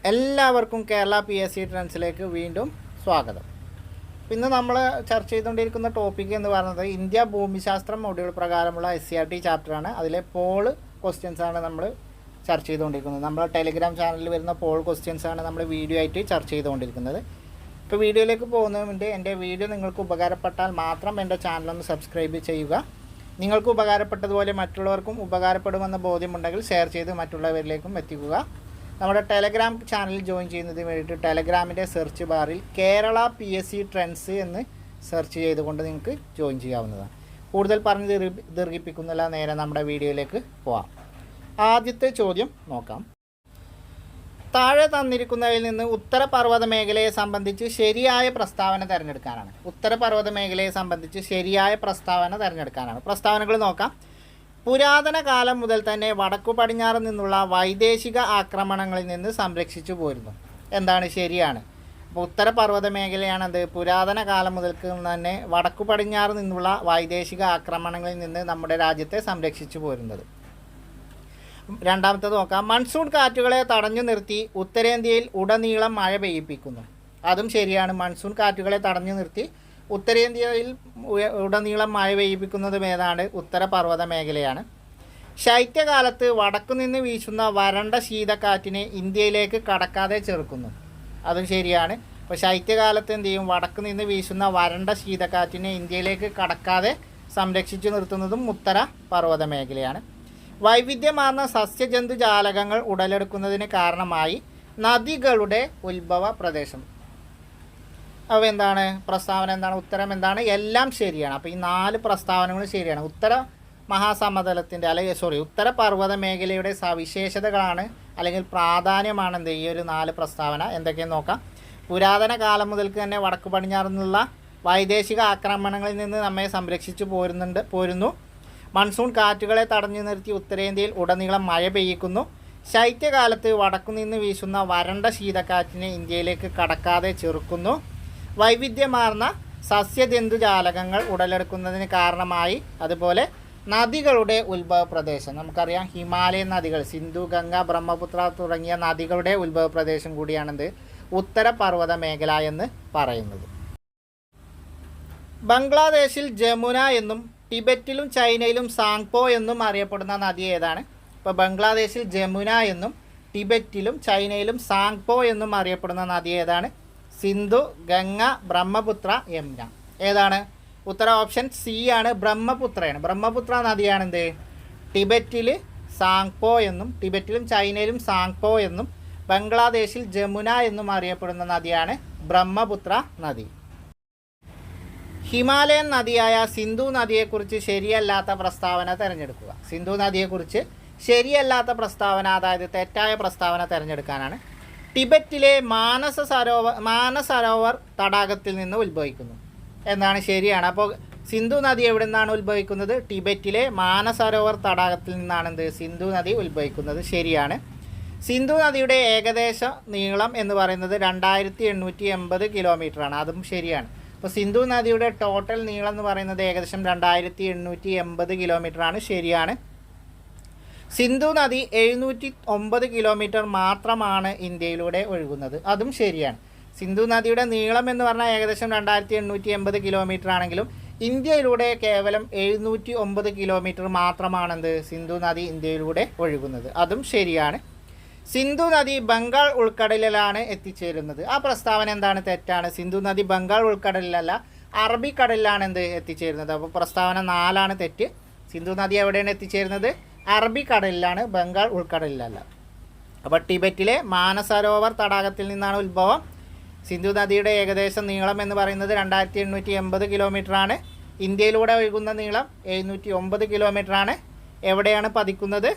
എല്ലാവർക്കും കേരള PSC ട്രെൻഡ്സിലേക്ക് വീണ്ടും സ്വാഗതം. ഇന്ന് നമ്മൾ ചർച്ച ചെയ്തുകൊണ്ടിരിക്കുന്ന ടോപ്പിക് എന്ന് പറയുന്നത് ഇന്ത്യ ഭൂമിശാസ്ത്രം മൊഡ്യൂൾ പ്രകാരമുള്ള SCERT ചാപ്റ്ററാണ്. അതിലെ പോൾ ക്വസ്റ്റ്യൻസാണ് നമ്മൾ ചർച്ച ചെയ്തുകൊണ്ടിരിക്കുന്നത്. നമ്മൾ ടെലിഗ്രാം ചാനലിൽ വരുന്ന പോൾ ക്വസ്റ്റ്യൻസാണ് നമ്മൾ വീഡിയോ ആയിട്ട് ചർച്ച ചെയ്തുകൊണ്ടിരിക്കുന്നത്. ഇപ്പോൾ വീഡിയോയിലേക്ക് പോകുന്നതിന് മുമ്പ് എൻ്റെ വീഡിയോ നിങ്ങൾക്ക് ഉപകാരപ്പെട്ടാൽ മാത്രം എൻ്റെ ചാനലൊന്ന് സബ്സ്ക്രൈബ് ചെയ്യുക. നിങ്ങൾക്ക് ഉപകാരപ്പെട്ടതുപോലെ മറ്റുള്ളവർക്കും ഉപകാരപ്പെടുമെന്ന ബോധ്യമുണ്ടെങ്കിൽ ഷെയർ ചെയ്ത് മറ്റുള്ളവരിലേക്കും എത്തിക്കുക. നമ്മുടെ ടെലഗ്രാം ചാനൽ ജോയിൻ ചെയ്യുന്നതിന് വേണ്ടിയിട്ട് ടെലഗ്രാമിൻ്റെ സെർച്ച് ബാറിൽ കേരള PSC ട്രെൻഡ്സ് എന്ന് സെർച്ച് ചെയ്തുകൊണ്ട് നിങ്ങൾക്ക് ജോയിൻ ചെയ്യാവുന്നതാണ്. കൂടുതൽ പറഞ്ഞ് ദീർഘിപ്പിക്കുന്നില്ല, നേരെ നമ്മുടെ വീഡിയോയിലേക്ക് പോവാം. ആദ്യത്തെ ചോദ്യം നോക്കാം. താഴെ തന്നിരിക്കുന്നതിൽ നിന്ന് ഉത്തരപർവ്വത മേഖലയെ സംബന്ധിച്ച് ശരിയായ പ്രസ്താവന തിരഞ്ഞെടുക്കാനാണ്. ഉത്തരപർവ്വത മേഖലയെ സംബന്ധിച്ച് ശരിയായ പ്രസ്താവന തിരഞ്ഞെടുക്കാനാണ്. പ്രസ്താവനകൾ നോക്കാം. പുരാതന കാലം മുതൽ തന്നെ വടക്കു പടിഞ്ഞാറ് നിന്നുള്ള വൈദേശിക ആക്രമണങ്ങളിൽ നിന്ന് സംരക്ഷിച്ചു പോരുന്നു. എന്താണ്? ശരിയാണ്. അപ്പോൾ ഉത്തരപർവ്വത മേഖലയാണത് പുരാതന കാലം മുതൽക്ക് തന്നെ വടക്കു പടിഞ്ഞാറ് നിന്നുള്ള വൈദേശിക ആക്രമണങ്ങളിൽ നിന്ന് നമ്മുടെ രാജ്യത്തെ സംരക്ഷിച്ചു പോരുന്നത്. രണ്ടാമത്തേത് നോക്കാം. മൺസൂൺ കാറ്റുകളെ തടഞ്ഞു നിർത്തി ഉത്തരേന്ത്യയിൽ ഉടനീളം മഴ പെയ്യിപ്പിക്കുന്നു. അതും ശരിയാണ്. മൺസൂൺ കാറ്റുകളെ തടഞ്ഞു നിർത്തി ഉത്തരേന്ത്യയിൽ ഉടനീളം മഴ പെയ്യിപ്പിക്കുന്നതും ഏതാണ്? ഉത്തരപർവ്വത മേഖലയാണ്. ശൈത്യകാലത്ത് വടക്കുനിന്ന് വീശുന്ന വരണ്ട ശീതക്കാറ്റിനെ ഇന്ത്യയിലേക്ക് കടക്കാതെ ചെറുക്കുന്നു. അതും ശരിയാണ്. അപ്പോൾ ശൈത്യകാലത്ത് എന്ത് ചെയ്യും? വടക്കുനിന്ന് വീശുന്ന വരണ്ട ശീതക്കാറ്റിനെ ഇന്ത്യയിലേക്ക് കടക്കാതെ സംരക്ഷിച്ചു നിർത്തുന്നതും ഉത്തരപർവ്വത മേഖലയാണ്. വൈവിധ്യമാർന്ന സസ്യജന്തുജാലകങ്ങൾ ഉടലെടുക്കുന്നതിന് കാരണമായി നദികളുടെ ഉത്ഭവ പ്രദേശം. അവ എന്താണ്? പ്രസ്താവന എന്താണ്? ഉത്തരം എന്താണ്? എല്ലാം ശരിയാണ്. അപ്പോൾ ഈ 4 പ്രസ്താവനകൾ ശരിയാണ്. ഉത്തര മഹാസമതലത്തിൻ്റെ ഉത്തരപർവ്വത മേഖലയുടെ സവിശേഷതകളാണ് അല്ലെങ്കിൽ പ്രാധാന്യമാണ് എന്ത് ഈ ഒരു 4 പ്രസ്താവന. എന്തൊക്കെയെന്ന് നോക്കാം. പുരാതന കാലം മുതൽക്ക് തന്നെ വടക്കു പടിഞ്ഞാറ് നിന്നുള്ള വൈദേശിക ആക്രമണങ്ങളിൽ നിന്ന് നമ്മെ സംരക്ഷിച്ചു പോരുന്നു. മൺസൂൺ കാറ്റുകളെ തടഞ്ഞു നിർത്തി ഉത്തരേന്ത്യയിൽ ഉടനീളം മഴ പെയ്യിക്കുന്നു. ശൈത്യകാലത്ത് വടക്കുനിന്ന് വീശുന്ന വരണ്ട ശീതക്കാറ്റിനെ ഇന്ത്യയിലേക്ക് കടക്കാതെ ചെറുക്കുന്നു. വൈവിധ്യമാർന്ന സസ്യജന്തുജാലകങ്ങൾ ഉടലെടുക്കുന്നതിന് കാരണമായി. അതുപോലെ നദികളുടെ ഉത്ഭവ പ്രദേശം നമുക്കറിയാം. ഹിമാലയൻ നദികൾ സിന്ധു, ഗംഗ, ബ്രഹ്മപുത്ര തുടങ്ങിയ നദികളുടെ ഉത്ഭവ പ്രദേശം കൂടിയാണെന്ത് ഉത്തരപർവ്വത മേഖല എന്ന് പറയുന്നത്. ബംഗ്ലാദേശിൽ ജമുന എന്നും ടിബറ്റിലും ചൈനയിലും സാങ്പോ എന്നും അറിയപ്പെടുന്ന നദി ഏതാണ്? ഇപ്പോൾ ബംഗ്ലാദേശിൽ ജമുന എന്നും ടിബറ്റിലും ചൈനയിലും സാങ്പോ എന്നും അറിയപ്പെടുന്ന നദി ഏതാണ്? സിന്ധു, ഗംഗ, ബ്രഹ്മപുത്ര, യമുന. ഏതാണ്? ഉത്തര ഓപ്ഷൻ സി ആണ്. ബ്രഹ്മപുത്രയാണ്. ബ്രഹ്മപുത്ര നദിയാണ് എന്ത് ടിബറ്റിൽ സാങ്പോ എന്നും ടിബറ്റിലും ചൈനയിലും സാങ്പോ എന്നും ബംഗ്ലാദേശിൽ ജമുന എന്നും അറിയപ്പെടുന്ന നദിയാണ് ബ്രഹ്മപുത്ര നദി. ഹിമാലയൻ നദിയായ സിന്ധു നദിയെക്കുറിച്ച് ശരിയല്ലാത്ത പ്രസ്താവന തിരഞ്ഞെടുക്കുക. സിന്ധു നദിയെക്കുറിച്ച് ശരിയല്ലാത്ത പ്രസ്താവന, അതായത് തെറ്റായ പ്രസ്താവന തിരഞ്ഞെടുക്കാനാണ്. ടിബറ്റിലെ മാനസരോവർ തടാകത്തിൽ നിന്ന് ഉത്ഭവിക്കുന്നു. എന്താണ്? ശരിയാണ്. അപ്പോൾ സിന്ധു നദി എവിടെ നിന്നാണ് ഉത്ഭവിക്കുന്നത്? ടിബറ്റിലെ മാനസരോവർ തടാകത്തിൽ നിന്നാണ് എന്ത് സിന്ധു നദി ഉത്ഭവിക്കുന്നത്. ശരിയാണ്. സിന്ധു നദിയുടെ ഏകദേശ നീളം എന്ന് പറയുന്നത് 2880 കിലോമീറ്ററാണ്. അതും ശരിയാണ്. അപ്പോൾ സിന്ധു നദിയുടെ ടോട്ടൽ നീളം എന്ന് പറയുന്നത് ഏകദേശം 2880 കിലോമീറ്ററാണ്. ശരിയാണ്. സിന്ധു നദി 709 കിലോമീറ്റർ മാത്രമാണ് ഇന്ത്യയിലൂടെ ഒഴുകുന്നത്. അതും ശരിയാണ്. സിന്ധു നദിയുടെ നീളം എന്ന് പറഞ്ഞാൽ ഏകദേശം 2880 കിലോമീറ്റർ ആണെങ്കിലും ഇന്ത്യയിലൂടെ കേവലം 709 കിലോമീറ്റർ മാത്രമാണെന്ത് സിന്ധു നദി ഇന്ത്യയിലൂടെ ഒഴുകുന്നത്. അതും ശരിയാണ്. സിന്ധു നദി ബംഗാൾ ഉൾക്കടലിലാണ് എത്തിച്ചേരുന്നത്. ആ പ്രസ്താവന എന്താണ്? തെറ്റാണ്. സിന്ധു നദി ബംഗാൾ ഉൾക്കടലിലല്ല, അറബിക്കടലിലാണ് എന്ത് എത്തിച്ചേരുന്നത്. അപ്പോൾ പ്രസ്താവന 4 തെറ്റ്. സിന്ധു നദി എവിടെയാണ് എത്തിച്ചേരുന്നത്? അറബിക്കടലിലാണ്, ബംഗാൾ ഉൾക്കടലിലല്ല. അപ്പോൾ ടിബറ്റിലെ മാനസരോവർ തടാകത്തിൽ നിന്നാണ് ഉത്ഭവം. സിന്ധു നദിയുടെ ഏകദേശം നീളം എന്ന് പറയുന്നത് 2880 കിലോമീറ്ററാണ്. ഇന്ത്യയിലൂടെ ഒഴുകുന്ന നീളം 709 കിലോമീറ്ററാണ്. എവിടെയാണ് പതിക്കുന്നത്?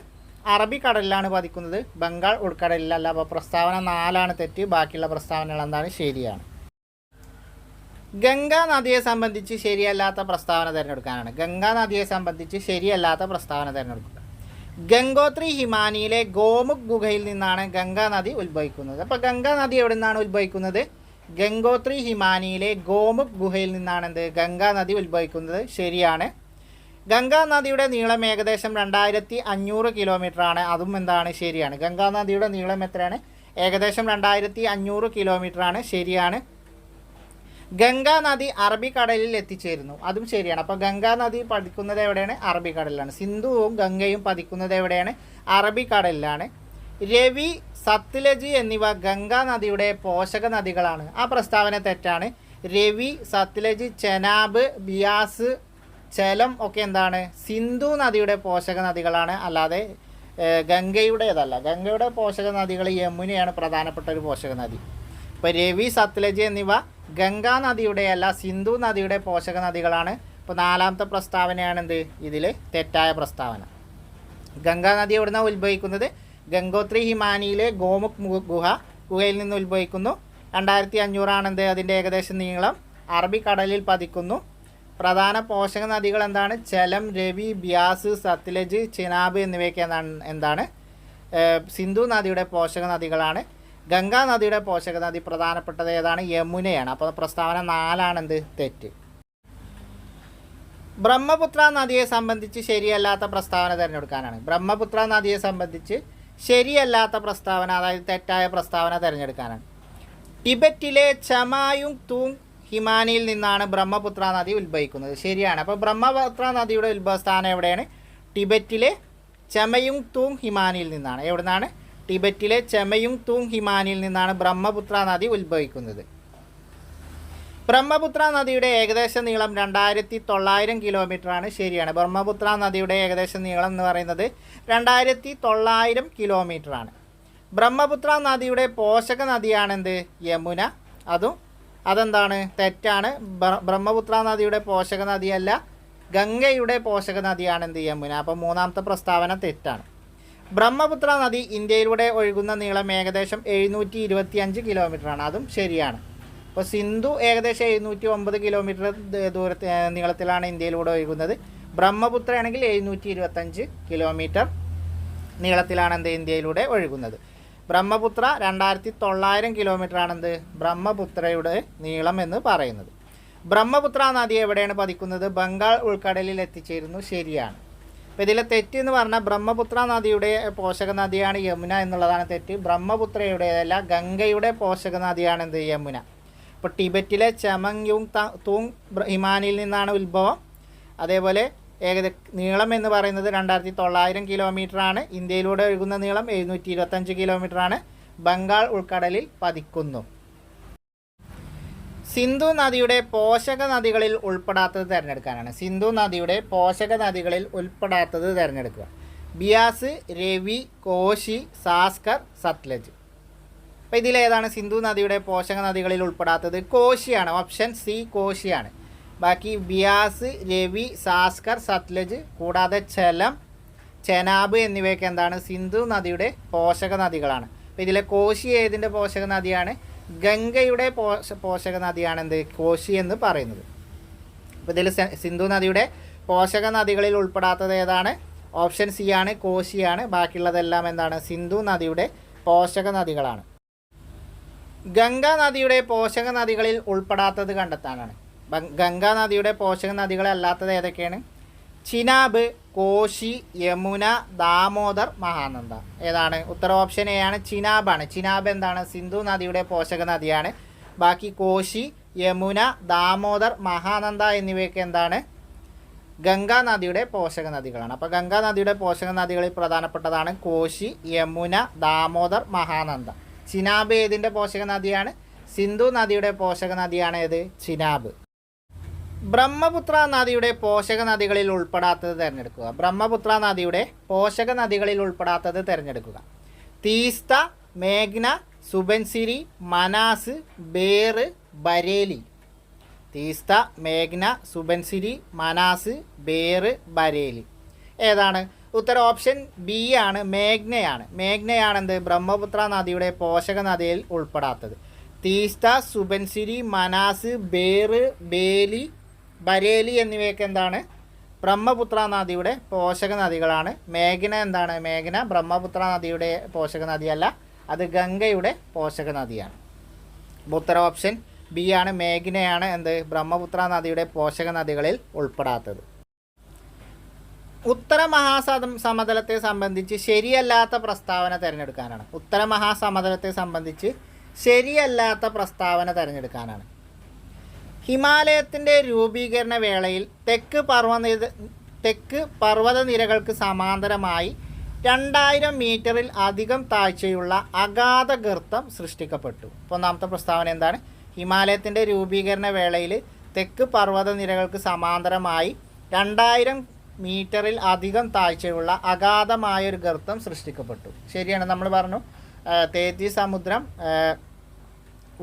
അറബിക്കടലിലാണ് പതിക്കുന്നത്, ബംഗാൾ ഉൾക്കടലിലല്ല. അപ്പോൾ പ്രസ്താവന 4 തെറ്റ്. ബാക്കിയുള്ള പ്രസ്താവനകൾ എന്താണ്? ശരിയാണ്. ഗംഗാ നദിയെ സംബന്ധിച്ച് ശരിയല്ലാത്ത പ്രസ്താവന തിരഞ്ഞെടുക്കാനാണ്. ഗംഗാ നദിയെ സംബന്ധിച്ച് ശരിയല്ലാത്ത പ്രസ്താവന തിരഞ്ഞെടുക്കുക. ഗംഗോത്രി ഹിമാനിയിലെ ഗോമുഖ് ഗുഹയിൽ നിന്നാണ് ഗംഗാ നദി ഉത്ഭവിക്കുന്നത്. അപ്പോൾ ഗംഗാ നദി എവിടെ നിന്നാണ് ഉത്ഭവിക്കുന്നത്? ഗംഗോത്രി ഹിമാനിയിലെ ഗോമുഖ് ഗുഹയിൽ നിന്നാണ് എന്ത് ഗംഗാ നദി ഉത്ഭവിക്കുന്നത്. ശരിയാണ്. ഗംഗാ നദിയുടെ നീളം ഏകദേശം 2500 കിലോമീറ്ററാണ്. അതും എന്താണ്? ശരിയാണ്. ഗംഗാ നദിയുടെ നീളം എത്രയാണ്? ഏകദേശം 2500 കിലോമീറ്ററാണ്. ശരിയാണ്. ഗംഗാ നദി അറബിക്കടലിൽ എത്തിച്ചേരുന്നു. അതും ശരിയാണ്. അപ്പോൾ ഗംഗാ നദി പതിക്കുന്നത് എവിടെയാണ്? അറബിക്കടലിലാണ്. സിന്ധുവും ഗംഗയും പതിക്കുന്നത് എവിടെയാണ്? അറബിക്കടലിലാണ്. രവി, സത്ലജ് എന്നിവ ഗംഗാ നദിയുടെ പോഷക നദികളാണ്. ആ പ്രസ്താവന തെറ്റാണ്. രവി, സത്ലജ്, ചെനാബ്, ബിയാസ്, ചലം ഒക്കെ എന്താണ്? സിന്ധു നദിയുടെ പോഷക നദികളാണ്, അല്ലാതെ ഗംഗയുടേതല്ല. ഗംഗയുടെ പോഷക നദികൾ യമുനയാണ് പ്രധാനപ്പെട്ട ഒരു പോഷക നദി. ഇപ്പോൾ രവി, സത്ലജ് എന്നിവ ഗംഗാ നദിയുടെ അല്ല, സിന്ധു നദിയുടെ പോഷക നദികളാണ്. ഇപ്പോൾ നാലാമത്തെ പ്രസ്താവനയാണ് എന്ത്? ഇതിൽ തെറ്റായ പ്രസ്താവന. ഗംഗാ നദി എവിടെ നിന്നാണ് ഉത്ഭവിക്കുന്നത്? ഗംഗോത്രി ഹിമാനിയിലെ ഗോമുഖ് ഗുഹയിൽ നിന്ന് ഉത്ഭവിക്കുന്നു. 2500 ആണെന്ത് അതിൻ്റെ ഏകദേശം നീളം. അറബിക്കടലിൽ പതിക്കുന്നു. പ്രധാന പോഷക നദികൾ എന്താണ്? ചലം, രവി, ബ്യാസ്, സത്ലജ്, ചിനാബ് എന്നിവയൊക്കെ എന്താണ്? സിന്ധു നദിയുടെ പോഷക നദികളാണ്. ഗംഗാ നദിയുടെ പോഷക നദി പ്രധാനപ്പെട്ടത് ഏതാണ്? യമുനയാണ്. അപ്പോൾ പ്രസ്താവന 4 ആണെന്ത്? തെറ്റ്. ബ്രഹ്മപുത്ര നദിയെ സംബന്ധിച്ച് ശരിയല്ലാത്ത പ്രസ്താവന തിരഞ്ഞെടുക്കാനാണ്. ബ്രഹ്മപുത്ര നദിയെ സംബന്ധിച്ച് ശരിയല്ലാത്ത പ്രസ്താവന, അതായത് തെറ്റായ പ്രസ്താവന തിരഞ്ഞെടുക്കാനാണ്. ടിബറ്റിലെ ചമായുങ് തൂങ് ഹിമാനിയിൽ നിന്നാണ് ബ്രഹ്മപുത്ര നദി ഉത്ഭവിക്കുന്നത്. ശരിയാണ്. അപ്പോൾ ബ്രഹ്മപുത്ര നദിയുടെ ഉത്ഭവസ്ഥാനം എവിടെയാണ്? ടിബറ്റിലെ ചമയുങ് തൂങ് ഹിമാനിയിൽ നിന്നാണ്. എവിടെ നിന്നാണ്? ടിബറ്റിലെ ചമയുങ് തൂങ് ഹിമാനിയിൽ നിന്നാണ് ബ്രഹ്മപുത്ര നദി ഉത്ഭവിക്കുന്നത്. ബ്രഹ്മപുത്ര നദിയുടെ ഏകദേശ നീളം 2900 കിലോമീറ്ററാണ്. ശരിയാണ്. ബ്രഹ്മപുത്ര നദിയുടെ ഏകദേശ നീളം എന്ന് പറയുന്നത് 2900 കിലോമീറ്ററാണ്. ബ്രഹ്മപുത്ര നദിയുടെ പോഷക നദിയാണെന്ത്? യമുന. അതെന്താണ്? തെറ്റാണ്. ബ്രഹ്മപുത്ര നദിയുടെ പോഷക നദിയല്ല, ഗംഗയുടെ പോഷക നദിയാണെന്ത്? യമുന. അപ്പോൾ മൂന്നാമത്തെ പ്രസ്താവന തെറ്റാണ്. ബ്രഹ്മപുത്ര നദി ഇന്ത്യയിലൂടെ ഒഴുകുന്ന നീളം ഏകദേശം 725 കിലോമീറ്ററാണ്. അതും ശരിയാണ്. അപ്പോൾ സിന്ധു ഏകദേശം 709 കിലോമീറ്റർ നീളത്തിലാണ് ഇന്ത്യയിലൂടെ ഒഴുകുന്നത്. ബ്രഹ്മപുത്ര ആണെങ്കിൽ 725 കിലോമീറ്റർ നീളത്തിലാണ് എന്ത്? ഇന്ത്യയിലൂടെ ഒഴുകുന്നത്. ബ്രഹ്മപുത്ര 2900 കിലോമീറ്റർ ആണെന്ത്? ബ്രഹ്മപുത്രയുടെ നീളം എന്ന് പറയുന്നത്. ബ്രഹ്മപുത്ര നദി എവിടെയാണ് പതിക്കുന്നത്? ബംഗാൾ ഉൾക്കടലിൽ എത്തിച്ചേരുന്നു. ശരിയാണ്. അപ്പോൾ ഇതിലെ തെറ്റ് എന്ന് പറഞ്ഞാൽ ബ്രഹ്മപുത്ര നദിയുടെ പോഷക നദിയാണ് യമുന എന്നുള്ളതാണ് തെറ്റ്. ബ്രഹ്മപുത്രയുടേതല്ല, ഗംഗയുടെ പോഷക നദിയാണ് എന്ത്? യമുന. ഇപ്പോൾ ടിബറ്റിലെ ചമയുങ് തൂങ് ഹിമാനിയിൽ നിന്നാണ് ഉത്ഭവം. അതേപോലെ നീളം എന്ന് പറയുന്നത് 2900 കിലോമീറ്ററാണ്. ഇന്ത്യയിലൂടെ ഒഴുകുന്ന നീളം 725 കിലോമീറ്ററാണ്. ബംഗാൾ ഉൾക്കടലിൽ പതിക്കുന്നു. സിന്ധു നദിയുടെ പോഷക നദികളിൽ ഉൾപ്പെടാത്തത് തിരഞ്ഞെടുക്കാനാണ്. സിന്ധു നദിയുടെ പോഷക നദികളിൽ ഉൾപ്പെടാത്തത് തിരഞ്ഞെടുക്കുക. ബിയാസ്, രവി, കോശി, സാസ്കർ, സത്ലജ്. അപ്പോൾ ഇതിലേതാണ് സിന്ധു നദിയുടെ പോഷക നദികളിൽ ഉൾപ്പെടാത്തത്? കോശിയാണ്. Option C കോശിയാണ്. ബാക്കി ബിയാസ്, രവി, സാസ്കർ, സത്ലജ് കൂടാതെ ചലം, ചെനാബ് എന്നിവയൊക്കെ എന്താണ്? സിന്ധു നദിയുടെ പോഷക നദികളാണ്. അപ്പോൾ ഇതിലെ കോശി ഏതിൻ്റെ പോഷക നദിയാണ്? ഗംഗയുടെ പോഷക നദിയാണ് എന്ത്? കോശി എന്ന് പറയുന്നത്. അപ്പോൾ ഇതിൽ സിന്ധു നദിയുടെ പോഷക നദികളിൽ ഉൾപ്പെടാത്തത് ഏതാണ്? ഓപ്ഷൻ സി ആണ്, കോശിയാണ്. ബാക്കിയുള്ളതെല്ലാം എന്താണ്? സിന്ധു നദിയുടെ പോഷക നദികളാണ്. ഗംഗാ നദിയുടെ പോഷക നദികളിൽ ഉൾപ്പെടാത്തത് കണ്ടെത്താനാണ്. ഗംഗാ നദിയുടെ പോഷക നദികളല്ലാത്തത് ഏതൊക്കെയാണ്? ചിനാബ്, കോശി, യമുന, ദാമോദർ, മഹാനന്ദ. ഏതാണ്? ഉത്തര ഓപ്ഷൻ എ ആണ്, ചിനാബാണ്. ചിനാബ് എന്താണ്? സിന്ധു നദിയുടെ പോഷക നദിയാണ്. ബാക്കി കോശി, യമുന, ദാമോദർ, മഹാനന്ദ എന്നിവയൊക്കെ എന്താണ്? ഗംഗാ നദിയുടെ പോഷക നദികളാണ്. അപ്പോൾ ഗംഗാ നദിയുടെ പോഷക നദികളിൽ പ്രധാനപ്പെട്ടതാണ് കോശി, യമുന, ദാമോദർ, മഹാനന്ദ. ചിനാബ് ഏതിൻ്റെ പോഷക നദിയാണ്? സിന്ധു നദിയുടെ പോഷക നദിയാണ് ഏത്? ചിനാബ്. ബ്രഹ്മപുത്ര നദിയുടെ പോഷക നദികളിൽ ഉൾപ്പെടാത്തത് തിരഞ്ഞെടുക്കുക. ബ്രഹ്മപുത്ര നദിയുടെ പോഷക നദികളിൽ ഉൾപ്പെടാത്തത് തിരഞ്ഞെടുക്കുക. തീസ്ത, മേഘ്ന, സുബൻസിരി, മനാസ്, ബേർ, ബരേലി. തീസ്ത, മേഘ്ന, സുബൻസിരി, മനാസ്, ബേർ, ബരേലി. ഏതാണ്? ഉത്തരം ഓപ്ഷൻ ബി ആണ്, മേഘ്നയാണ്. മേഘ്നയാണെന്ത്? ബ്രഹ്മപുത്ര നദിയുടെ പോഷക നദിയിൽ ഉൾപ്പെടാത്തത്. തീസ്ത, സുബൻസിരി, മനാസ്, ബേർ, ബേലി, ബരേലി എന്നിവയൊക്കെ എന്താണ്? ബ്രഹ്മപുത്ര നദിയുടെ പോഷക നദികളാണ്. മേഘ്ന എന്താണ്? മേഘ്ന ബ്രഹ്മപുത്ര നദിയുടെ പോഷക നദിയല്ല, അത് ഗംഗയുടെ പോഷക നദിയാണ്. ഉത്തര ഓപ്ഷൻ ബി ആണ്, മേഘ്നയാണ് എന്ത്? ബ്രഹ്മപുത്ര നദിയുടെ പോഷക നദികളിൽ ഉൾപ്പെടാത്തത്. ഉത്തര സമതലത്തെ സംബന്ധിച്ച് ശരിയല്ലാത്ത പ്രസ്താവന തിരഞ്ഞെടുക്കാനാണ്. ഉത്തര മഹാസമതലത്തെ സംബന്ധിച്ച് ശരിയല്ലാത്ത പ്രസ്താവന തിരഞ്ഞെടുക്കാനാണ്. ഹിമാലയത്തിൻ്റെ രൂപീകരണ വേളയിൽ തെക്ക് പർവ്വതനിരകൾക്ക് സമാന്തരമായി 2000 മീറ്ററിൽ അധികം താഴ്ചയുള്ള അഗാധ ഗർത്തം സൃഷ്ടിക്കപ്പെട്ടു. ഇപ്പോൾ ഒന്നാമത്തെ പ്രസ്താവന എന്താണ്? ഹിമാലയത്തിൻ്റെ രൂപീകരണ വേളയിൽ തെക്ക് പർവ്വതനിരകൾക്ക് സമാന്തരമായി 2000 മീറ്ററിൽ അധികം താഴ്ചയുള്ള അഗാധമായൊരു ഗർത്തം സൃഷ്ടിക്കപ്പെട്ടു. ശരിയാണ്. നമ്മൾ പറഞ്ഞു തേജി സമുദ്രം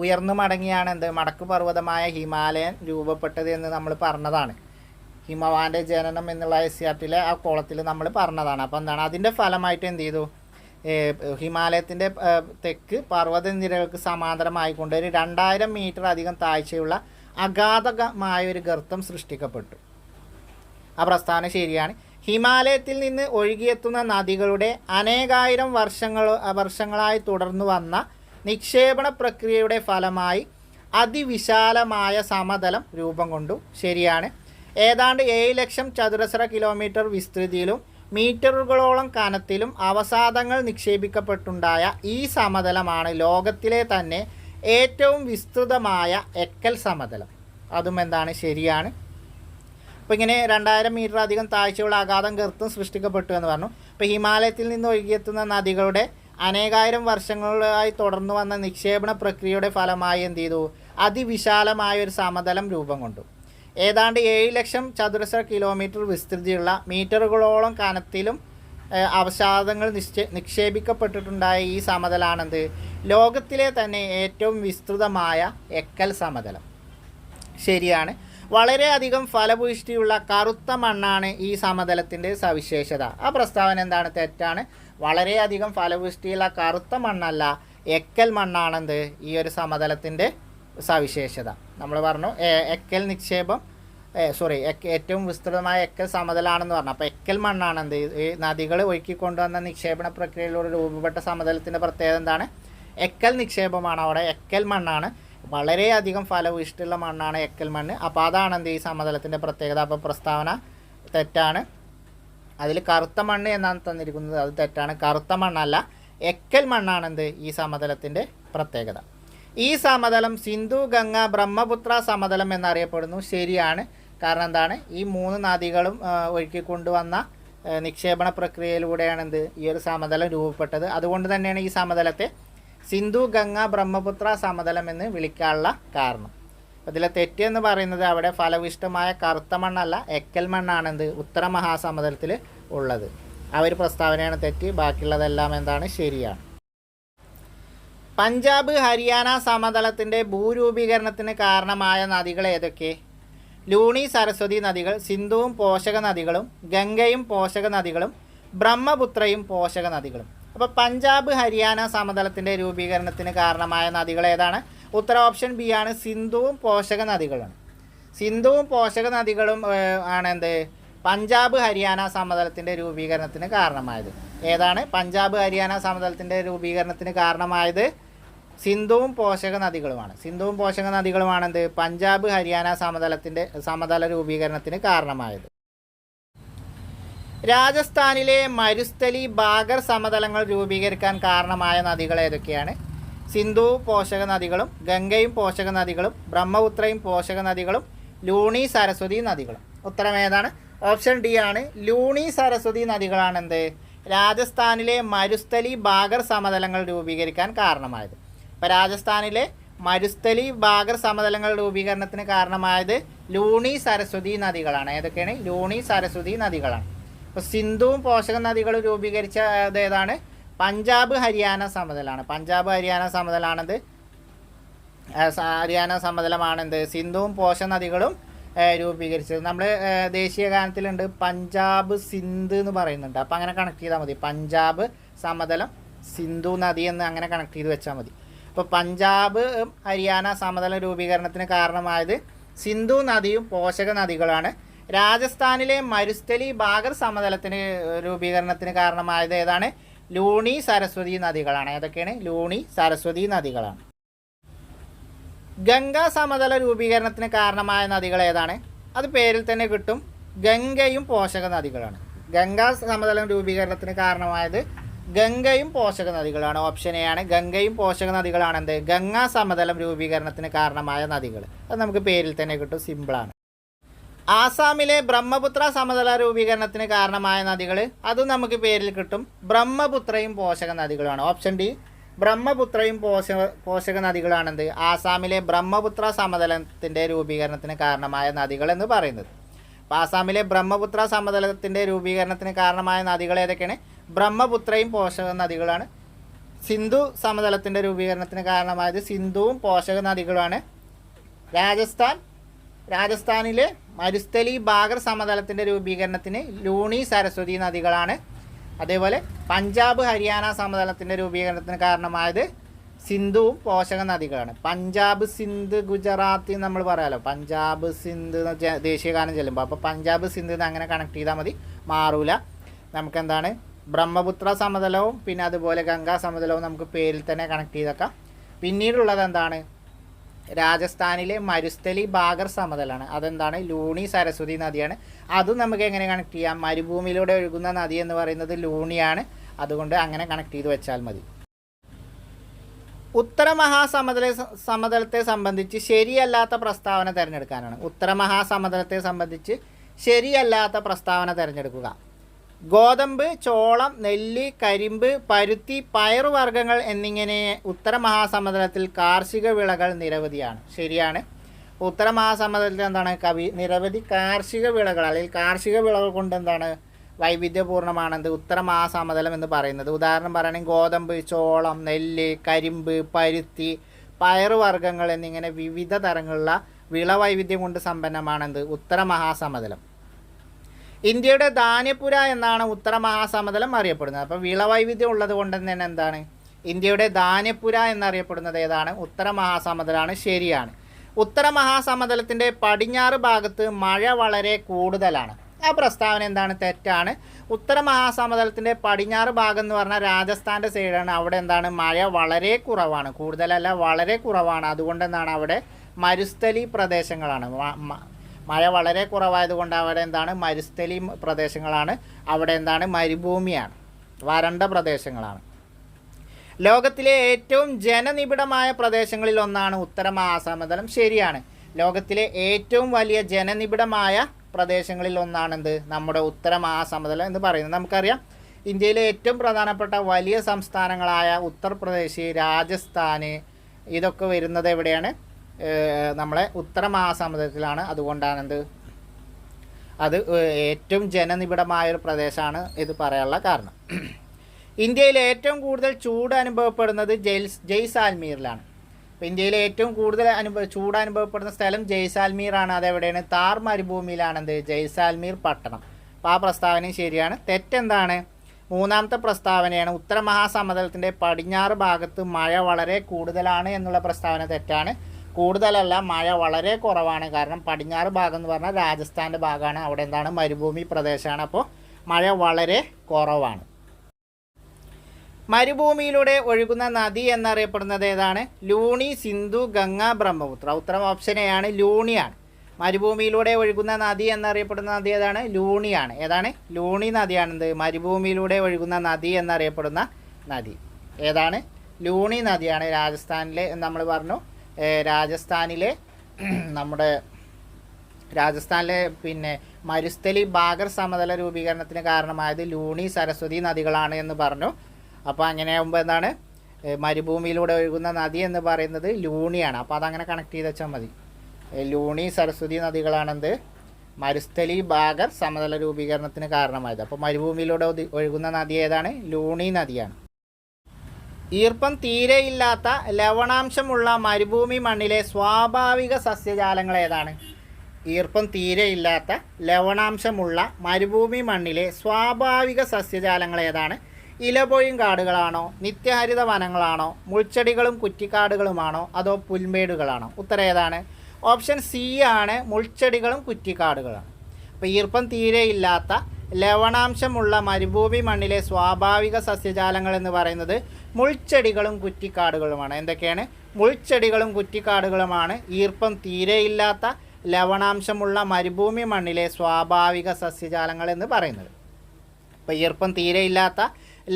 ഉയർന്നു മടങ്ങിയാണ് മടക്ക് പർവ്വതമായ ഹിമാലയൻ രൂപപ്പെട്ടത് എന്ന് നമ്മൾ പറഞ്ഞതാണ്. ഹിമവാന്റെ ജനനം എന്നുള്ള എസ്യാറ്റിലെ ആ കോളത്തിൽ നമ്മൾ പറഞ്ഞതാണ്. അപ്പോൾ എന്താണ് അതിൻ്റെ ഫലമായിട്ട് എന്ത് ചെയ്തു? ഹിമാലയത്തിൻ്റെ തെക്ക് പർവ്വതനിരകൾക്ക് സമാന്തരമായിക്കൊണ്ട് ഒരു 2000 മീറ്റർ അധികം താഴ്ചയുള്ള അഗാധമായൊരു ഗർത്തം സൃഷ്ടിക്കപ്പെട്ടു. ആ പ്രസ്താവന ശരിയാണ്. ഹിമാലയത്തിൽ നിന്ന് ഒഴുകിയെത്തുന്ന നദികളുടെ അനേകായിരം വർഷങ്ങളായി തുടർന്നു വന്ന നിക്ഷേപണ പ്രക്രിയയുടെ ഫലമായി അതിവിശാലമായ സമതലം രൂപം കൊണ്ടു. ശരിയാണ്. ഏതാണ്ട് 7 ലക്ഷം ചതുരശ്ര കിലോമീറ്റർ വിസ്തൃതിയിലും മീറ്ററുകളോളം കനത്തിലും അവസാദങ്ങൾ നിക്ഷേപിക്കപ്പെട്ടുണ്ടായ ഈ സമതലമാണ് ലോകത്തിലെ തന്നെ ഏറ്റവും വിസ്തൃതമായ എക്കൽ സമതലം. അതും എന്താണ്? ശരിയാണ്. അപ്പോൾ ഇങ്ങനെ 2000 മീറ്റർ അധികം താഴ്ചയുള്ള അഗാധം ഗർത്തം സൃഷ്ടിക്കപ്പെട്ടു എന്ന് പറഞ്ഞു. ഇപ്പോൾ ഹിമാലയത്തിൽ നിന്ന് ഒഴുകിയെത്തുന്ന നദികളുടെ അനേകായിരം വർഷങ്ങളായി തുടർന്നു വന്ന നിക്ഷേപണ പ്രക്രിയയുടെ ഫലമായി എന്ത് ചെയ്തു? അതിവിശാലമായൊരു സമതലം രൂപം കൊണ്ടു. ഏതാണ്ട് 7 ലക്ഷം ചതുരശ്ര കിലോമീറ്റർ വിസ്തൃതിയുള്ള മീറ്ററുകളോളം കനത്തിലും അവസാദങ്ങൾ നിക്ഷേപിക്കപ്പെട്ടിട്ടുണ്ടായ ഈ സമതലാണെന്ത്? ലോകത്തിലെ തന്നെ ഏറ്റവും വിസ്തൃതമായ എക്കൽ സമതലം. ശരിയാണ്. വളരെയധികം ഫലഭൂയിഷ്ടിയുള്ള കറുത്ത മണ്ണാണ് ഈ സമതലത്തിൻ്റെ സവിശേഷത. ആ പ്രസ്താവന എന്താണ്? തെറ്റാണ്. വളരെയധികം ഫലഭൂയിഷ്ടിയുള്ള കറുത്ത മണ്ണല്ല, എക്കൽ മണ്ണാണെന്ത് ഈ ഒരു സമതലത്തിൻ്റെ സവിശേഷത. നമ്മൾ പറഞ്ഞു എക്കൽ നിക്ഷേപം ഏറ്റവും വിസ്തൃതമായ എക്കൽ സമതലാണെന്ന് പറഞ്ഞു. അപ്പോൾ എക്കൽ മണ്ണാണെന്ത് ഈ നദികൾ ഒഴുക്കിക്കൊണ്ടുവന്ന നിക്ഷേപണ പ്രക്രിയയിലൂടെ രൂപപ്പെട്ട സമതലത്തിൻ്റെ പ്രത്യേകത എന്താണ്? എക്കൽ നിക്ഷേപമാണ്. അവിടെ എക്കൽ മണ്ണാണ്. വളരെയധികം ഫലഭൂയിഷ്ടിയുള്ള മണ്ണാണ് എക്കൽ മണ്ണ്. അപ്പോൾ അതാണെന്ത് ഈ സമതലത്തിൻ്റെ പ്രത്യേകത. അപ്പോൾ പ്രസ്താവന തെറ്റാണ്. അതിൽ കറുത്ത മണ്ണ് എന്നാണ് തന്നിരിക്കുന്നത്, അത് തെറ്റാണ്. കറുത്ത മണ്ണല്ല, എക്കൽ മണ്ണാണെന്ത് ഈ സമതലത്തിൻ്റെ പ്രത്യേകത. ഈ സമതലം സിന്ധു ഗംഗ ബ്രഹ്മപുത്ര സമതലം എന്നറിയപ്പെടുന്നു. ശരിയാണ്. കാരണം എന്താണ്? ഈ 3 നദികളും ഒഴുക്കിക്കൊണ്ടുവന്ന നിക്ഷേപണ പ്രക്രിയയിലൂടെയാണ് ഈ ഒരു സമതലം രൂപപ്പെട്ടത്. അതുകൊണ്ട് തന്നെയാണ് ഈ സമതലത്തെ സിന്ധു ഗംഗ ബ്രഹ്മപുത്ര സമതലം എന്ന് വിളിക്കാനുള്ള കാരണം. അതിലെ തെറ്റെന്ന് പറയുന്നത് അവിടെ ഫലവിഷ്ടമായ കറുത്ത മണ്ണല്ല, എക്കൽ മണ്ണാണെന്ത് ഉത്തര മഹാസമതലത്തിൽ ഉള്ളത്. ആ ഒരു പ്രസ്താവനയാണ് തെറ്റ്. ബാക്കിയുള്ളതെല്ലാം എന്താണ്? ശരിയാണ്. പഞ്ചാബ് ഹരിയാന സമതലത്തിൻ്റെ ഭൂരൂപീകരണത്തിന് കാരണമായ നദികൾ ഏതൊക്കെ? ലൂണി സരസ്വതി നദികൾ, സിന്ധുവും പോഷക നദികളും, ഗംഗയും പോഷക നദികളും, ബ്രഹ്മപുത്രയും പോഷക നദികളും. അപ്പോൾ പഞ്ചാബ് ഹരിയാന സമതലത്തിൻ്റെ രൂപീകരണത്തിന് കാരണമായ നദികൾ ഏതാണ്? ഉത്തര ഓപ്ഷൻ ബി ആണ്, സിന്ധുവും പോഷക നദികളാണ്. സിന്ധുവും പോഷക നദികളും ആണ് പഞ്ചാബ് ഹരിയാന സമതലത്തിൻ്റെ രൂപീകരണത്തിന് കാരണമായത്. ഏതാണ്? പഞ്ചാബ് ഹരിയാന സമതലത്തിൻ്റെ രൂപീകരണത്തിന് കാരണമായത് സിന്ധുവും പോഷക നദികളുമാണ്. സിന്ധുവും പോഷക നദികളുമാണ് പഞ്ചാബ് ഹരിയാന സമതല രൂപീകരണത്തിന് കാരണമായത്. രാജസ്ഥാനിലെ മരുസ്ഥലി ബാഗർ സമതലങ്ങൾ രൂപീകരിക്കാൻ കാരണമായ നദികൾ ഏതൊക്കെയാണ്? സിന്ധു പോഷക നദികളും, ഗംഗയും പോഷക നദികളും, ബ്രഹ്മപുത്രയും പോഷക നദികളും, ലൂണി സരസ്വതി നദികളും. ഉത്തരം ഏതാണ്? ഓപ്ഷൻ ഡി ആണ്. ലൂണി സരസ്വതി നദികളാണ് രാജസ്ഥാനിലെ മരുസ്ഥലി ബാഗർ സമതലങ്ങൾ രൂപീകരിക്കാൻ കാരണമായത്. ഇപ്പോൾ രാജസ്ഥാനിലെ മരുസ്ഥലി ബാഗർ സമതലങ്ങൾ രൂപീകരണത്തിന് കാരണമായത് ലൂണി സരസ്വതി നദികളാണ്. ഏതൊക്കെയാണ്? ലൂണി സരസ്വതി നദികളാണ്. അപ്പോൾ സിന്ധുവും പോഷക നദികളും രൂപീകരിച്ച ഏതാണ്? പഞ്ചാബ് ഹരിയാന സമതലമാണ്. പഞ്ചാബ് ഹരിയാന സമതലമാണെന്ത് ഹരിയാന സമതലമാണെന്ത് സിന്ധുവും പോഷക നദികളും രൂപീകരിച്ചത്. നമ്മൾ ദേശീയ ഗാനത്തിലുണ്ട് പഞ്ചാബ് സിന്ധ് എന്ന് പറയുന്നുണ്ട്. അപ്പോൾ അങ്ങനെ കണക്ട് ചെയ്താൽ മതി. പഞ്ചാബ് സമതലം, സിന്ധു നദി എന്ന് അങ്ങനെ കണക്ട് ചെയ്ത് വെച്ചാൽ മതി. അപ്പോൾ പഞ്ചാബ് ഹരിയാന സമതല രൂപീകരണത്തിന് കാരണമായത് സിന്ധു നദിയും പോഷക നദികളാണ്. രാജസ്ഥാനിലെ മരുസ്ഥലി ബാഗർ സമതലത്തിന് രൂപീകരണത്തിന് കാരണമായത് ഏതാണ്? ലൂണി സരസ്വതി നദികളാണ്. ഏതൊക്കെയാണ്? ലൂണി സരസ്വതി നദികളാണ്. ഗംഗാ സമതല രൂപീകരണത്തിന് കാരണമായ നദികൾ ഏതാണ്? അത് പേരിൽ തന്നെ കിട്ടും. ഗംഗയും പോഷക നദികളാണ്. ഗംഗാ സമതലം രൂപീകരണത്തിന് കാരണമായത് ഗംഗയും പോഷക നദികളാണ്. ഓപ്ഷൻ എ ആണ്. ഗംഗയും പോഷക നദികളാണ് എന്ത് ഗംഗാ സമതലം രൂപീകരണത്തിന് കാരണമായ നദികൾ. അത് നമുക്ക് പേരിൽ തന്നെ കിട്ടും, സിമ്പിളാണ്. ആസാമിലെ ബ്രഹ്മപുത്ര സമതല രൂപീകരണത്തിന് കാരണമായ നദികൾ, അതും നമുക്ക് പേരിൽ കിട്ടും, ബ്രഹ്മപുത്രയും പോഷക നദികളുമാണ്. ഓപ്ഷൻ ഡി, ബ്രഹ്മപുത്രയും പോഷക നദികളാണെന്ത് ആസാമിലെ ബ്രഹ്മപുത്ര സമതലത്തിൻ്റെ രൂപീകരണത്തിന് കാരണമായ നദികൾ എന്ന് പറയുന്നത്. അപ്പോൾ ആസാമിലെ ബ്രഹ്മപുത്ര സമതലത്തിൻ്റെ രൂപീകരണത്തിന് കാരണമായ നദികൾ ഏതൊക്കെയാണ്? ബ്രഹ്മപുത്രയും പോഷക നദികളാണ്. സിന്ധു സമതലത്തിൻ്റെ രൂപീകരണത്തിന് കാരണമായത് സിന്ധുവും പോഷക നദികളുമാണ്. രാജസ്ഥാനിലെ മരുസ്ഥലി ബാഗർ സമതലത്തിൻ്റെ രൂപീകരണത്തിന് ലൂണി സരസ്വതി നദികളാണ്. അതേപോലെ പഞ്ചാബ് ഹരിയാന സമതലത്തിൻ്റെ രൂപീകരണത്തിന് കാരണമായത് സിന്ധുവും പോഷക നദികളാണ്. പഞ്ചാബ് സിന്ധ് ഗുജറാത്ത് നമ്മൾ പറയാമല്ലോ, പഞ്ചാബ് സിന്ധ് ദേശീയ ഗാനം ചെല്ലുമ്പോൾ, അപ്പോൾ പഞ്ചാബ് സിന്ധ് അങ്ങനെ കണക്ട് ചെയ്താൽ മതി, മാറൂല. നമുക്കെന്താണ് ബ്രഹ്മപുത്ര സമതലവും പിന്നെ അതുപോലെ ഗംഗാ സമതലവും നമുക്ക് പേരിൽ തന്നെ കണക്ട് ചെയ്തേക്കാം. പിന്നീടുള്ളത് എന്താണ്? രാജസ്ഥാനിലെ മരുസ്ഥലി ബാഗർ സമതലാണ്. അതെന്താണ്? ലൂണി സരസ്വതി നദിയാണ്. അതും നമുക്ക് എങ്ങനെ കണക്ട് ചെയ്യാം? മരുഭൂമിയിലൂടെ ഒഴുകുന്ന നദി എന്ന് പറയുന്നത് ലൂണിയാണ്. അതുകൊണ്ട് അങ്ങനെ കണക്ട് ചെയ്ത് വെച്ചാൽ മതി. ഉത്തര മഹാസമതലത്തെ സംബന്ധിച്ച് ശരിയല്ലാത്ത പ്രസ്താവന തിരഞ്ഞെടുക്കാനാണ്. ഉത്തര മഹാസമതലത്തെ സംബന്ധിച്ച് ശരിയല്ലാത്ത പ്രസ്താവന തിരഞ്ഞെടുക്കുക. ഗോതമ്പ്, ചോളം, നെല്ല്, കരിമ്പ്, പരുത്തി, പയറുവർഗ്ഗങ്ങൾ എന്നിങ്ങനെ ഉത്തര മഹാസമതലത്തിൽ കാർഷിക വിളകൾ നിരവധിയാണ്. ശരിയാണ്. ഉത്തര മഹാസമതലത്തിൽ എന്താണ്? നിരവധി കാർഷിക വിളകൾ അല്ലെങ്കിൽ കാർഷിക വിളകൾ കൊണ്ട് എന്താണ് വൈവിധ്യപൂർണ്ണമാണെന്ത് ഉത്തര മഹാസമതലം എന്ന് പറയുന്നത്. ഉദാഹരണം പറയുകയാണെങ്കിൽ ഗോതമ്പ്, ചോളം, നെല്ല്, കരിമ്പ്, പരുത്തി, പയറുവർഗ്ഗങ്ങൾ എന്നിങ്ങനെ വിവിധ തരങ്ങളുള്ള വിളവൈവിധ്യം കൊണ്ട് സമ്പന്നമാണെന്ത് ഉത്തര മഹാസമതലം. ഇന്ത്യയുടെ ധാന്യപ്പുര എന്നാണ് ഉത്തര മഹാസമതലം അറിയപ്പെടുന്നത്. അപ്പോൾ വിളവൈവിധ്യം ഉള്ളത് കൊണ്ട് തന്നെ എന്താണ് ഇന്ത്യയുടെ ധാന്യപ്പുര എന്നറിയപ്പെടുന്നത് ഏതാണ്? ഉത്തര മഹാസമതലമാണ്. ശരിയാണ്. ഉത്തര മഹാസമതലത്തിൻ്റെ പടിഞ്ഞാറ് ഭാഗത്ത് മഴ വളരെ കൂടുതലാണ്. ആ പ്രസ്താവന എന്താണ്? തെറ്റാണ്. ഉത്തര മഹാസമതലത്തിൻ്റെ പടിഞ്ഞാറ് ഭാഗം എന്ന് പറഞ്ഞാൽ രാജസ്ഥാൻ്റെ സൈഡാണ്. അവിടെ എന്താണ്? മഴ വളരെ കുറവാണ്, കൂടുതലല്ല, വളരെ കുറവാണ്. അതുകൊണ്ട് എന്താണ് അവിടെ മരുസ്ഥലി പ്രദേശങ്ങളാണ്. മഴ വളരെ കുറവായതുകൊണ്ട് അവിടെ എന്താണ്? മരുസ്ഥലി പ്രദേശങ്ങളാണ്. അവിടെ എന്താണ്? മരുഭൂമിയാണ്, വരണ്ട പ്രദേശങ്ങളാണ്. ലോകത്തിലെ ഏറ്റവും ജനനിബിഡമായ പ്രദേശങ്ങളിൽ ഒന്നാണ് ഉത്തര മഹാസമതലം. ശരിയാണ്. ലോകത്തിലെ ഏറ്റവും വലിയ ജനനിബിഡമായ പ്രദേശങ്ങളിൽ ഒന്നാണെന്ത് നമ്മുടെ ഉത്തര മഹാസമതലം എന്ന് പറയുന്നത്. നമുക്കറിയാം ഇന്ത്യയിലെ ഏറ്റവും പ്രധാനപ്പെട്ട വലിയ സംസ്ഥാനങ്ങളായ ഉത്തർപ്രദേശ്, രാജസ്ഥാന് ഇതൊക്കെ വരുന്നത് എവിടെയാണ്? നമ്മളെ ഉത്തര മഹാസമുദ്രത്തിലാണ്. അതുകൊണ്ടാണെന്ത് അത് ഏറ്റവും ജനനിബിഡമായൊരു പ്രദേശമാണ് ഇത് പറയാനുള്ള കാരണം. ഇന്ത്യയിൽ ഏറ്റവും കൂടുതൽ ചൂട് അനുഭവപ്പെടുന്നത് ജയ്സാൽമീറിലാണ്. അപ്പോൾ ഇന്ത്യയിലെ ഏറ്റവും കൂടുതൽ ചൂട് അനുഭവപ്പെടുന്ന സ്ഥലം ജയ്സാൽമീറാണ്. അതെവിടെയാണ്? താർ മരുഭൂമിയിലാണെന്ത് ജയ്സാൽമീർ പട്ടണം. അപ്പോൾ ആ പ്രസ്താവനയും ശരിയാണ്. തെറ്റെന്താണ്? മൂന്നാമത്തെ പ്രസ്താവനയാണ്. ഉത്തര മഹാസമതലത്തിൻ്റെ പടിഞ്ഞാറ് ഭാഗത്ത് മഴ വളരെ കൂടുതലാണ് എന്നുള്ള പ്രസ്താവന തെറ്റാണ്. കൂടുതലല്ല, മഴ വളരെ കുറവാണ്. കാരണം പടിഞ്ഞാറ് ഭാഗം എന്ന് പറഞ്ഞാൽ രാജസ്ഥാൻ്റെ ഭാഗമാണ്. അവിടെ എന്താണ്? മരുഭൂമി പ്രദേശമാണ്. അപ്പോൾ മഴ വളരെ കുറവാണ്. മരുഭൂമിയിലൂടെ ഒഴുകുന്ന നദി എന്നറിയപ്പെടുന്നത് ഏതാണ്? ലൂണി, സിന്ധു, ഗംഗ, ബ്രഹ്മപുത്ര. ഉത്തരം ഓപ്ഷൻ എ ആണ്, ലൂണിയാണ്. മരുഭൂമിയിലൂടെ ഒഴുകുന്ന നദി എന്നറിയപ്പെടുന്ന നദി ഏതാണ്? ലൂണിയാണ്. ഏതാണ്? ലൂണി നദിയാണെന്ത് മരുഭൂമിയിലൂടെ ഒഴുകുന്ന നദി എന്നറിയപ്പെടുന്ന നദി ഏതാണ്? ലൂണി നദിയാണ്. രാജസ്ഥാനിലെ നമ്മൾ പറഞ്ഞു, രാജസ്ഥാനിലെ പിന്നെ മരുസ്ഥലി ബാഗർ സമതല രൂപീകരണത്തിന് കാരണമായത് ലൂണി സരസ്വതി നദികളാണ് എന്ന് പറഞ്ഞു. അപ്പോൾ അങ്ങനെയാകുമ്പോൾ എന്താണ്? മരുഭൂമിയിലൂടെ ഒഴുകുന്ന നദി എന്ന് പറയുന്നത് ലൂണിയാണ്. അപ്പോൾ അതങ്ങനെ കണക്ട് ചെയ്ത് വെച്ചാൽ മതി. ലൂണി സരസ്വതി നദികളാണെന്ത് മരുസ്ഥലി ബാഗർ സമതല രൂപീകരണത്തിന് കാരണമായത്. അപ്പോൾ മരുഭൂമിയിലൂടെ ഒഴുകുന്ന നദി ഏതാണ്? ലൂണി നദിയാണ്. ഈർപ്പം തീരെയില്ലാത്ത ലവണാംശമുള്ള മരുഭൂമി മണ്ണിലെ സ്വാഭാവിക സസ്യജാലങ്ങൾ ഏതാണ്? ഈർപ്പം തീരെയില്ലാത്ത ലവണാംശമുള്ള മരുഭൂമി മണ്ണിലെ സ്വാഭാവിക സസ്യജാലങ്ങൾ ഏതാണ്? ഇലപൊഴിയും കാടുകളാണോ, നിത്യഹരിത വനങ്ങളാണോ, മുൾച്ചെടികളും കുറ്റിക്കാടുകളുമാണോ, അതോ പുൽമേടുകളാണോ? ഉത്തരം ഏതാണ്? ഓപ്ഷൻ സി ആണ്, മുൾച്ചെടികളും കുറ്റിക്കാടുകളാണ്. അപ്പോൾ ഈർപ്പം തീരെയില്ലാത്ത ലവണാംശമുള്ള മരുഭൂമി മണ്ണിലെ സ്വാഭാവിക സസ്യജാലങ്ങൾ എന്ന് പറയുന്നത് മുൾച്ചെടികളും കുറ്റിക്കാടുകളുമാണ്. എന്തൊക്കെയാണ്? മുൾച്ചെടികളും കുറ്റിക്കാടുകളുമാണ് ഈർപ്പം തീരെയില്ലാത്ത ലവണാംശമുള്ള മരുഭൂമി മണ്ണിലെ സ്വാഭാവിക സസ്യജാലങ്ങൾ എന്ന് പറയുന്നത്. അപ്പോൾ ഈർപ്പം തീരെയില്ലാത്ത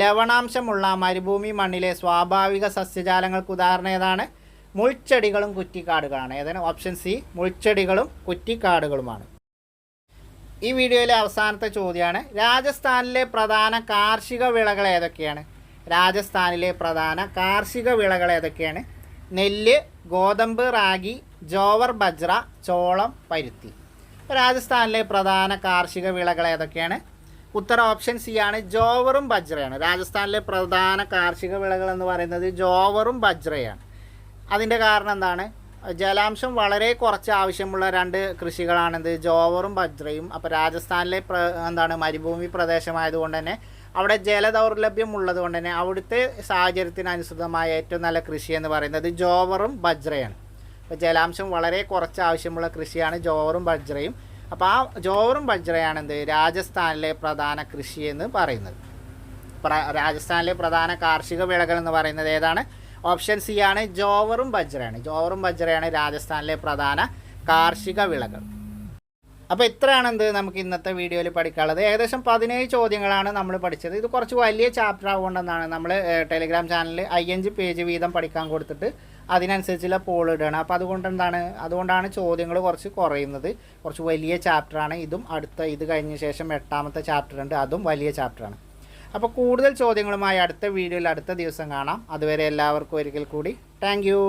ലവണാംശമുള്ള മരുഭൂമി മണ്ണിലെ സ്വാഭാവിക സസ്യജാലങ്ങൾക്ക് ഉദാഹരണം ഏതാണ്? മുൾച്ചെടികളും കുറ്റിക്കാടുകളാണ്. ഏതാണ്? ഓപ്ഷൻ സി, മുൾച്ചെടികളും കുറ്റിക്കാടുകളുമാണ്. ഈ വീഡിയോയിലെ അവസാനത്തെ ചോദ്യമാണ്, രാജസ്ഥാനിലെ പ്രധാന കാർഷിക വിളകൾ ഏതൊക്കെയാണ്? രാജസ്ഥാനിലെ പ്രധാന കാർഷിക വിളകൾ ഏതൊക്കെയാണ്? നെല്ല്, ഗോതമ്പ്, റാഗി, ജോവർ, ബജ്ര, ചോളം, പരുത്തി. രാജസ്ഥാനിലെ പ്രധാന കാർഷിക വിളകൾ ഏതൊക്കെയാണ്? ഉത്തരം ഓപ്ഷൻ സി ആണ്, ജോവറും ബജ്രയാണ്. രാജസ്ഥാനിലെ പ്രധാന കാർഷിക വിളകൾ എന്ന് പറയുന്നത് ജോവറും ബജ്രയാണ്. അതിൻ്റെ കാരണം എന്താണ്? ജലാംശം വളരെ കുറച്ച് ആവശ്യമുള്ള രണ്ട് കൃഷികളാണിത്, ജോവറും ബജ്രയും. അപ്പോൾ രാജസ്ഥാനിലെ മരുഭൂമി പ്രദേശമായതുകൊണ്ട് തന്നെ അവിടെ ജലദൗർലഭ്യം ഉള്ളത് കൊണ്ട് തന്നെ അവിടുത്തെ സാഹചര്യത്തിനനുസൃതമായ ഏറ്റവും നല്ല കൃഷി എന്ന് പറയുന്നത് ജോവറും ബജ്രയാണ്. അപ്പോൾ ജലാംശം വളരെ കുറച്ച് ആവശ്യമുള്ള കൃഷിയാണ് ജോവറും ബജ്രയും. അപ്പോൾ ആ ജോവറും ബജ്രയാണ് രാജസ്ഥാനിലെ പ്രധാന കൃഷി എന്ന് പറയുന്നത്. രാജസ്ഥാനിലെ പ്രധാന കാർഷിക വിളകൾ എന്ന് പറയുന്നത് ഏതാണ്? ഓപ്ഷൻ സി ആണ്, ജോവറും ബജ്രയാണ്. ജോവറും ബജ്രയാണ് രാജസ്ഥാനിലെ പ്രധാന കാർഷിക വിളകൾ. അപ്പോൾ ഇത്രയാണ് നമുക്ക് ഇന്നത്തെ വീഡിയോയിൽ പഠിക്കാനുള്ളത്. ഏകദേശം 17 ചോദ്യങ്ങളാണ് നമ്മൾ പഠിച്ചത്. ഇത് കുറച്ച് വലിയ ചാപ്റ്റർ ആവുകൊണ്ടെന്നാണ് നമ്മൾ ടെലിഗ്രാം ചാനലിൽ 5 പേജ് വീതം പഠിക്കാൻ കൊടുത്തിട്ട് അതിനനുസരിച്ചുള്ള പോൾ ഇടുകയാണ്. അപ്പോൾ അതുകൊണ്ടാണ് ചോദ്യങ്ങൾ കുറച്ച് കുറയുന്നത്. കുറച്ച് വലിയ ചാപ്റ്ററാണ് ഇതും. ഇത് കഴിഞ്ഞ ശേഷം 8ാമത്തെ ചാപ്റ്റർ ഉണ്ട്, അതും വലിയ ചാപ്റ്ററാണ്. അപ്പോൾ കൂടുതൽ ചോദ്യങ്ങളുമായി അടുത്ത വീഡിയോയിൽ അടുത്ത ദിവസം കാണാം. അതുവരെ എല്ലാവർക്കും ഒരിക്കൽ കൂടി താങ്ക് യു.